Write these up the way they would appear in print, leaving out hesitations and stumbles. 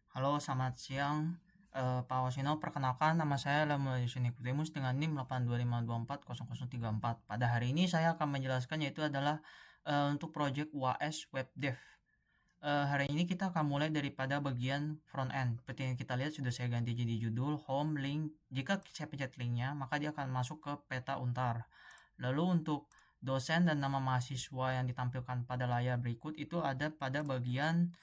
Halo, selamat siang, Pak Wasino. Perkenalkan, nama saya Lemuel Yusuf Nikodemus dengan NIM 825240034. Pada hari ini saya akan menjelaskan yaitu adalah untuk project UAS Web Dev. Hari ini kita akan mulai daripada bagian front end. Seperti yang kita lihat sudah saya ganti jadi judul, home, link. Jika saya pencet linknya, maka dia akan masuk ke peta Untar. Lalu untuk dosen dan nama mahasiswa yang ditampilkan pada layar berikut itu ada pada bagian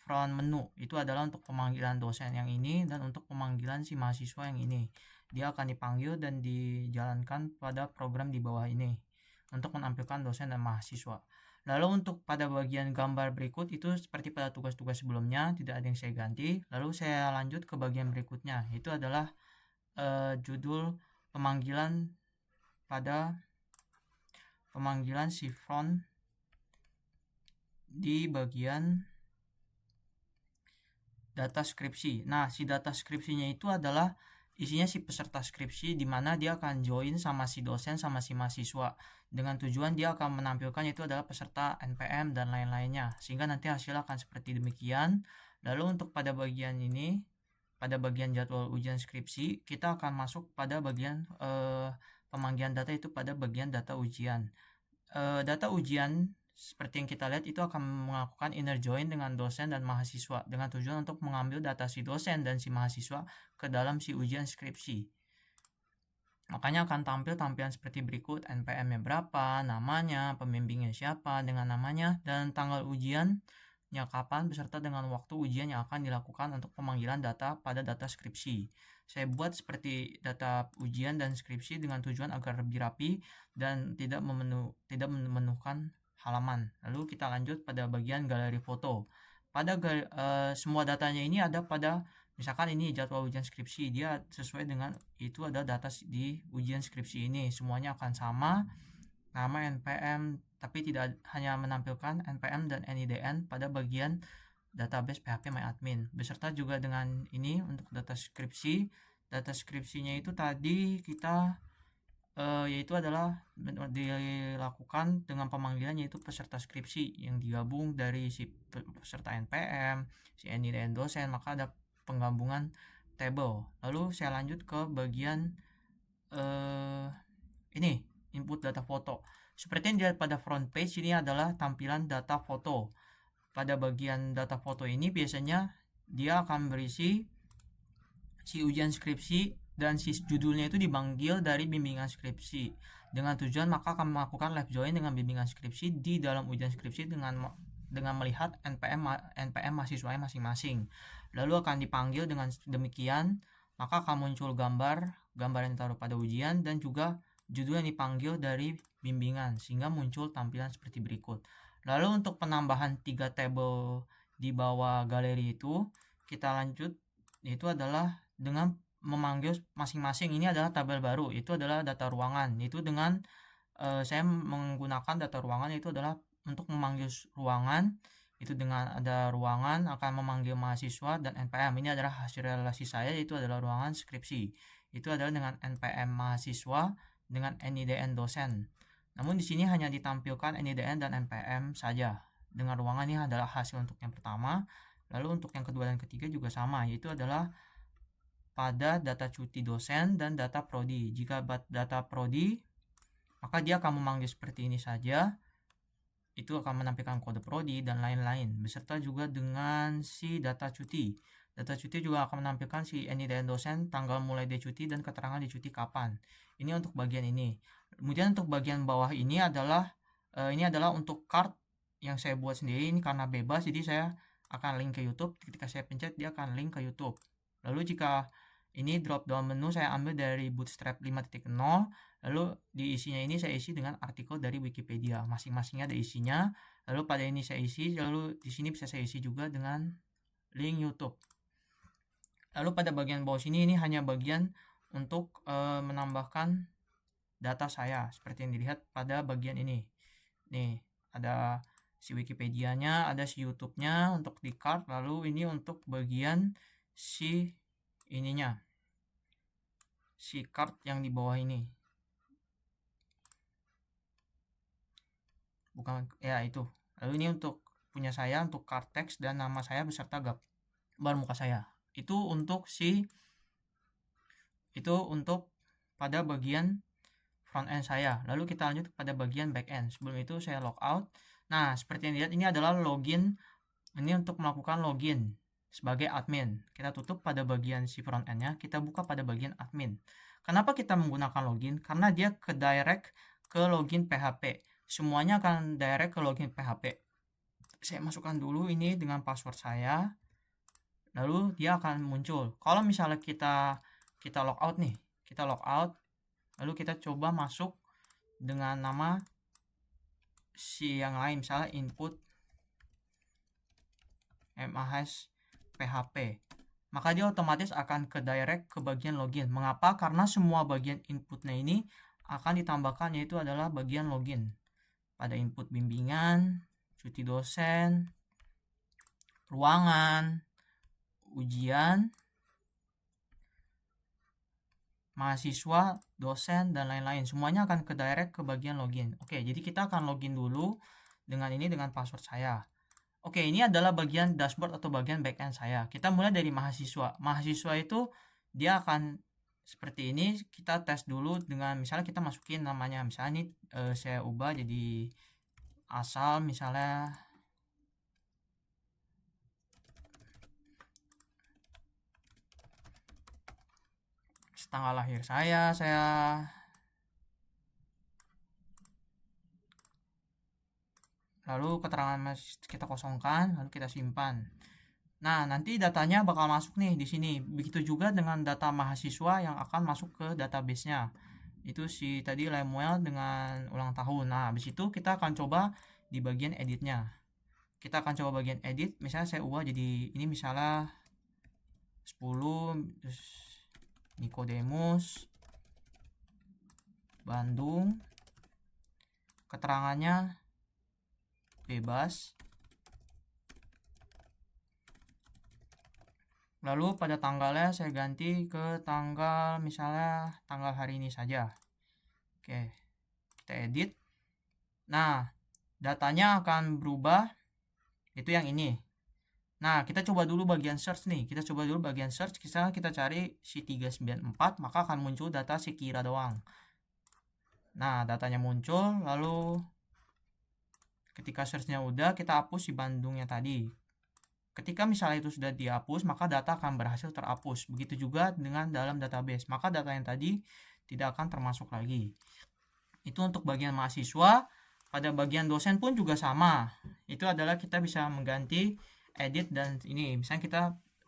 front menu. Itu adalah untuk pemanggilan dosen yang ini dan untuk pemanggilan si mahasiswa yang ini. Dia akan dipanggil dan dijalankan pada program di bawah ini untuk menampilkan dosen dan mahasiswa. Lalu untuk pada bagian gambar berikut itu seperti pada tugas-tugas sebelumnya, tidak ada yang saya ganti. Lalu saya lanjut ke bagian berikutnya, itu adalah judul pemanggilan pada pemanggilan si front di bagian data skripsi. Nah, si data skripsinya itu adalah isinya si peserta skripsi di mana dia akan join sama si dosen sama si mahasiswa. Dengan tujuan dia akan menampilkan itu adalah peserta NPM dan lain-lainnya. Sehingga nanti hasilnya akan seperti demikian. Lalu untuk pada bagian ini, pada bagian jadwal ujian skripsi, kita akan masuk pada bagian pemanggilan data itu pada bagian data ujian. Data ujian seperti yang kita lihat itu akan melakukan inner join dengan dosen dan mahasiswa dengan tujuan untuk mengambil data si dosen dan si mahasiswa ke dalam si ujian skripsi. Makanya akan tampil tampilan seperti berikut, NPM-nya berapa, namanya, pembimbingnya siapa dengan namanya, dan tanggal ujiannya kapan beserta dengan waktu ujian yang akan dilakukan untuk pemanggilan data pada data skripsi. Saya buat seperti data ujian dan skripsi dengan tujuan agar lebih rapi dan tidak memenuhkan halaman. Lalu kita lanjut pada bagian galeri foto. Pada semua datanya ini ada pada misalkan ini jadwal ujian skripsi, dia sesuai dengan itu ada data di ujian skripsi ini, semuanya akan sama, nama NPM, tapi tidak hanya menampilkan NPM dan NIDN pada bagian database PHP beserta juga dengan ini untuk data skripsi. Data skripsinya itu tadi kita yaitu adalah dilakukan dengan pemanggilan yaitu peserta skripsi yang digabung dari si peserta NPM, si NIDN dosen, maka ada penggabungan table. Lalu saya lanjut ke bagian ini input data foto. Seperti yang dilihat pada front page, ini adalah tampilan data foto. Pada bagian data foto ini biasanya dia akan berisi si ujian skripsi dan si judulnya itu dipanggil dari bimbingan skripsi. Dengan tujuan maka akan melakukan live join dengan bimbingan skripsi di dalam ujian skripsi dengan melihat NPM mahasiswanya masing-masing. Lalu akan dipanggil dengan demikian, maka akan muncul gambar yang ditaruh pada ujian dan juga judul yang dipanggil dari bimbingan sehingga muncul tampilan seperti berikut. Lalu untuk penambahan 3 tabel di bawah galeri itu, kita lanjut, itu adalah dengan memanggil masing-masing. Ini adalah tabel baru, itu adalah data ruangan. Itu dengan saya menggunakan data ruangan itu adalah untuk memanggil ruangan, itu dengan ada ruangan akan memanggil mahasiswa dan NPM. Ini adalah hasil relasi saya, itu adalah ruangan skripsi. Itu adalah dengan NPM mahasiswa dengan NIDN dosen. Namun di sini hanya ditampilkan NIDN dan NPM saja. Dengan ruangan ini adalah hasil untuk yang pertama. Lalu untuk yang kedua dan ketiga juga sama, yaitu adalah pada data cuti dosen dan data prodi. Jika data prodi, maka dia akan memanggil seperti ini saja. Itu akan menampilkan kode prodi dan lain-lain. Beserta juga dengan si data cuti. Data cuti juga akan menampilkan si NIDN dosen, tanggal mulai dia cuti dan keterangan dia cuti kapan. Ini untuk bagian ini. Kemudian untuk bagian bawah ini adalah untuk card yang saya buat sendiri. Ini karena bebas, jadi saya akan link ke YouTube. Ketika saya pencet, dia akan link ke YouTube. Lalu jika ini drop down menu saya ambil dari Bootstrap 5.0, lalu di isinya ini saya isi dengan artikel dari Wikipedia. Masing-masingnya ada isinya. Lalu pada ini saya isi, lalu di sini bisa saya isi juga dengan link YouTube. Lalu pada bagian bawah sini ini hanya bagian untuk menambahkan data saya seperti yang dilihat pada bagian ini. Nih, ada si Wikipedia-nya, ada si YouTube-nya untuk di card, lalu ini untuk bagian si ininya, si card yang di bawah ini, bukan ya itu. Lalu ini untuk punya saya untuk card text dan nama saya beserta bar muka saya. Itu untuk pada bagian front end saya. Lalu kita lanjut pada bagian back end. Sebelum itu saya logout. Nah, seperti yang dilihat ini adalah login. Ini untuk melakukan login sebagai admin. Kita tutup pada bagian si front end-nya, kita buka pada bagian admin. Kenapa kita menggunakan login? Karena dia ke direct ke login PHP. Semuanya akan direct ke login PHP. Saya masukkan dulu ini dengan password saya. Lalu dia akan muncul. Kalau misalnya kita logout nih, kita logout, lalu kita coba masuk dengan nama si yang lain, misalnya input MAS PHP, maka dia otomatis akan ke direct ke bagian login. Mengapa? Karena semua bagian inputnya ini akan ditambahkan, yaitu adalah bagian login. Pada input bimbingan, cuti dosen, ruangan, ujian, mahasiswa, dosen, dan lain-lain. Semuanya akan ke direct ke bagian login. Oke, jadi kita akan login dulu dengan password saya. Oke, ini adalah bagian dashboard atau bagian backend saya. Kita mulai dari mahasiswa. Mahasiswa itu dia akan seperti ini. Kita tes dulu dengan misalnya kita masukin namanya. Misalnya ini saya ubah jadi asal, misalnya tanggal lahir saya lalu keterangan kita kosongkan, lalu kita simpan. Nah, nanti datanya bakal masuk nih di sini. Begitu juga dengan data mahasiswa yang akan masuk ke database-nya. Itu si tadi Lemuel dengan ulang tahun. Nah, habis itu kita akan coba di bagian editnya. Kita akan coba bagian edit. Misalnya saya ubah jadi ini misalnya 10 terus Nikodemus Bandung. Keterangannya bebas. Lalu pada tanggalnya saya ganti ke tanggal, misalnya tanggal hari ini saja. Oke, kita edit. Nah, datanya akan berubah. Itu yang ini. Nah, kita coba dulu bagian search nih. Kita coba dulu bagian search. Kita cari si 394, maka akan muncul data si Kira doang. Nah, datanya muncul. Lalu ketika searchnya udah, kita hapus si Bandungnya tadi. Ketika misalnya itu sudah dihapus, maka data akan berhasil terhapus. Begitu juga dengan dalam database, maka data yang tadi tidak akan termasuk lagi. Itu untuk bagian mahasiswa. Pada bagian dosen pun juga sama. Itu adalah kita bisa mengganti edit dan ini. Misalnya kita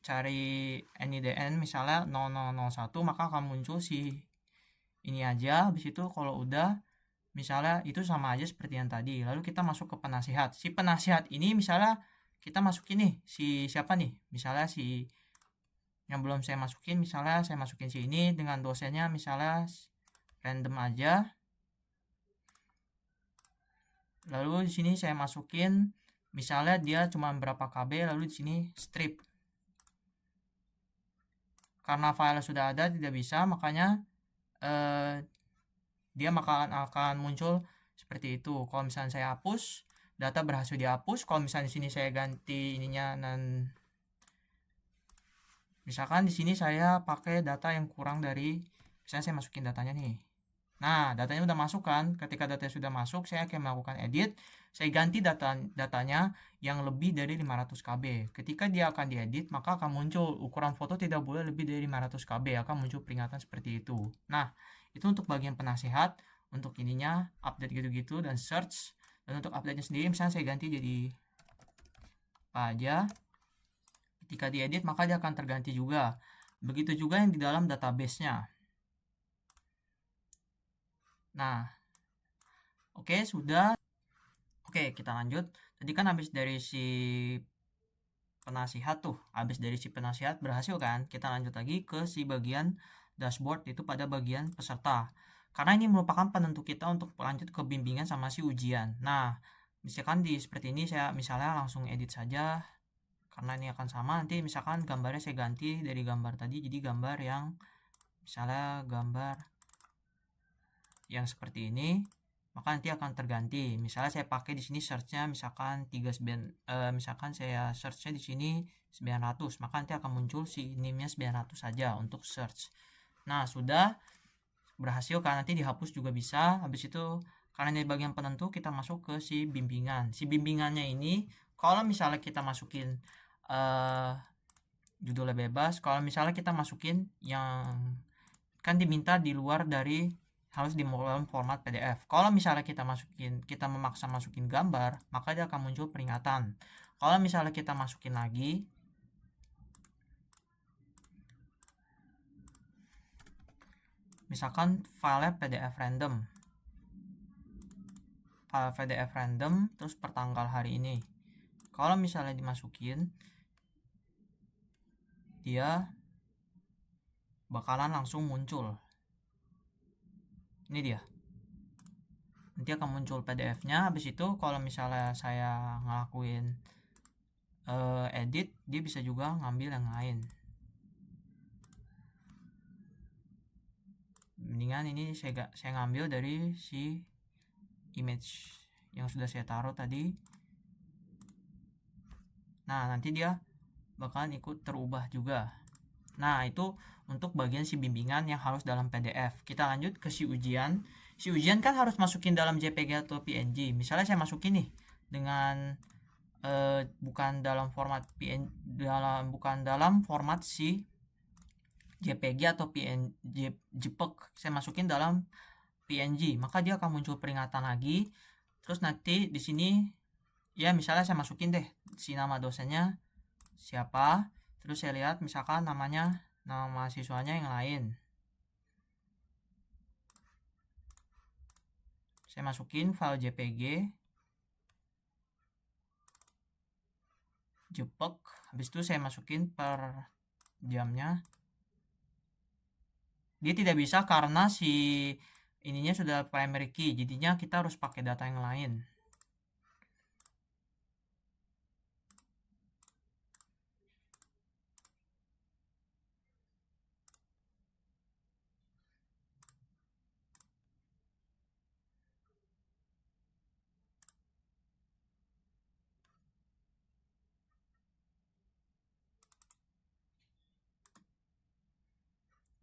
cari NIDN misalnya 0001, maka akan muncul si ini aja. Habis itu kalau udah, misalnya itu sama aja seperti yang tadi. Lalu kita masuk ke penasihat. Si penasihat ini misalnya kita masukin nih si siapa nih, misalnya si yang belum saya masukin, misalnya saya masukin si ini dengan dosennya misalnya random aja. Lalu di sini saya masukin misalnya dia cuma berapa KB, lalu di sini strip. Karena file sudah ada tidak bisa, makanya dia akan muncul seperti itu. Kalau misalnya saya hapus, data berhasil dihapus. Kalau misalnya di sini saya ganti ininya, dan misalkan di sini saya pakai data yang kurang dari, misalnya saya masukin datanya nih. Nah, datanya udah masuk kan. Ketika datanya sudah masuk, saya akan melakukan edit. Saya ganti datanya yang lebih dari 500 KB. Ketika dia akan diedit, maka akan muncul ukuran foto tidak boleh lebih dari 500 KB. Akan muncul peringatan seperti itu. Nah, itu untuk bagian penasihat. Untuk ininya, update gitu-gitu, dan search. Dan untuk update-nya sendiri, misalnya saya ganti jadi apa aja. Ketika diedit, maka dia akan terganti juga. Begitu juga yang di dalam database-nya. Nah, oke, sudah. Oke, kita lanjut. Tadi kan habis dari si penasihat tuh. Habis dari si penasihat berhasil kan? Kita lanjut lagi ke si bagian dashboard, itu pada bagian peserta. Karena ini merupakan penentu kita untuk lanjut ke bimbingan sama si ujian. Nah, misalkan seperti ini saya misalnya langsung edit saja. Karena ini akan sama. Nanti misalkan gambarnya saya ganti dari gambar tadi jadi gambar yang misalnya gambar yang seperti ini. maka nanti akan terganti. Misalnya saya pakai di sini search-nya misalkan misalkan saya search-nya di sini 900, maka nanti akan muncul si NIM-nya 900 saja untuk search. Nah, sudah berhasil kan, nanti dihapus juga bisa. Habis itu karena di bagian penentu kita masuk ke si bimbingan. Si bimbingannya ini kalau misalnya kita masukin judulnya bebas, kalau misalnya kita masukin yang kan diminta di luar dari harus di dalam format PDF. Kalau misalnya kita memaksa masukin gambar, maka dia akan muncul peringatan. Kalau misalnya kita masukin lagi, misalkan file PDF random, file PDF random terus pertanggal hari ini, kalau misalnya dimasukin, dia bakalan langsung muncul. Ini dia, nanti akan muncul PDF-nya. Habis itu kalau misalnya saya ngelakuin edit, dia bisa juga ngambil yang lain. Mendingan ini saya ngambil dari si image yang sudah saya taruh tadi. Nah, nanti dia bakalan ikut terubah juga. Nah, itu untuk bagian si bimbingan yang harus dalam PDF. Kita lanjut ke si ujian. Si ujian kan harus masukin dalam JPG atau PNG. Misalnya saya masukin nih dengan bukan dalam format bukan dalam format si JPG atau JPEG, saya masukin dalam PNG, maka dia akan muncul peringatan lagi. Terus nanti di sini ya misalnya saya masukin deh si nama dosennya siapa, terus saya lihat misalkan nama mahasiswanya yang lain, saya masukin file JPG, JPEG, habis itu saya masukin per jamnya. Dia tidak bisa karena si ininya sudah primary key, jadinya kita harus pakai data yang lain.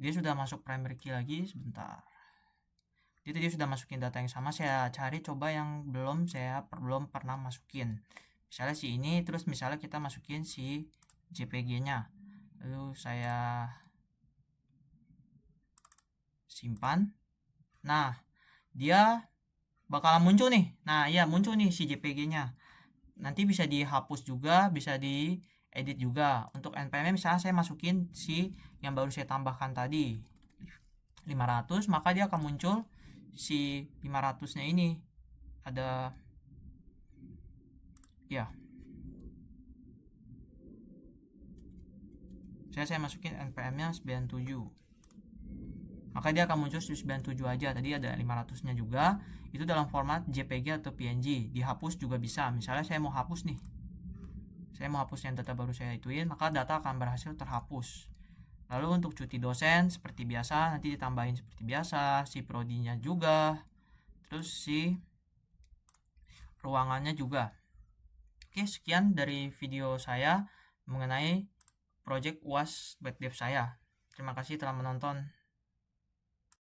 Dia sudah masuk primary key lagi, sebentar. Dia tadi sudah masukin data yang sama, saya cari coba yang belum pernah masukin. Misalnya si ini, terus misalnya kita masukin si JPG-nya. Lalu saya simpan. Nah, dia bakalan muncul nih. Nah, iya muncul nih si JPG-nya. Nanti bisa dihapus juga, bisa diedit juga. Untuk npm misalnya saya masukin si yang baru saya tambahkan tadi 500, maka dia akan muncul si 500 nya ini ada ya, saya masukin npm nya 97, maka dia akan muncul 97 aja. Tadi ada 500 nya juga, itu dalam format JPG atau PNG. Dihapus juga bisa. Misalnya saya mau hapus nih, saya mau hapus yang data baru saya ituin, maka data akan berhasil terhapus. Lalu untuk cuti dosen seperti biasa nanti ditambahin seperti biasa, si prodinya juga, terus si ruangannya juga. Oke, sekian dari video saya mengenai project UAS BetDev saya. Terima kasih telah menonton.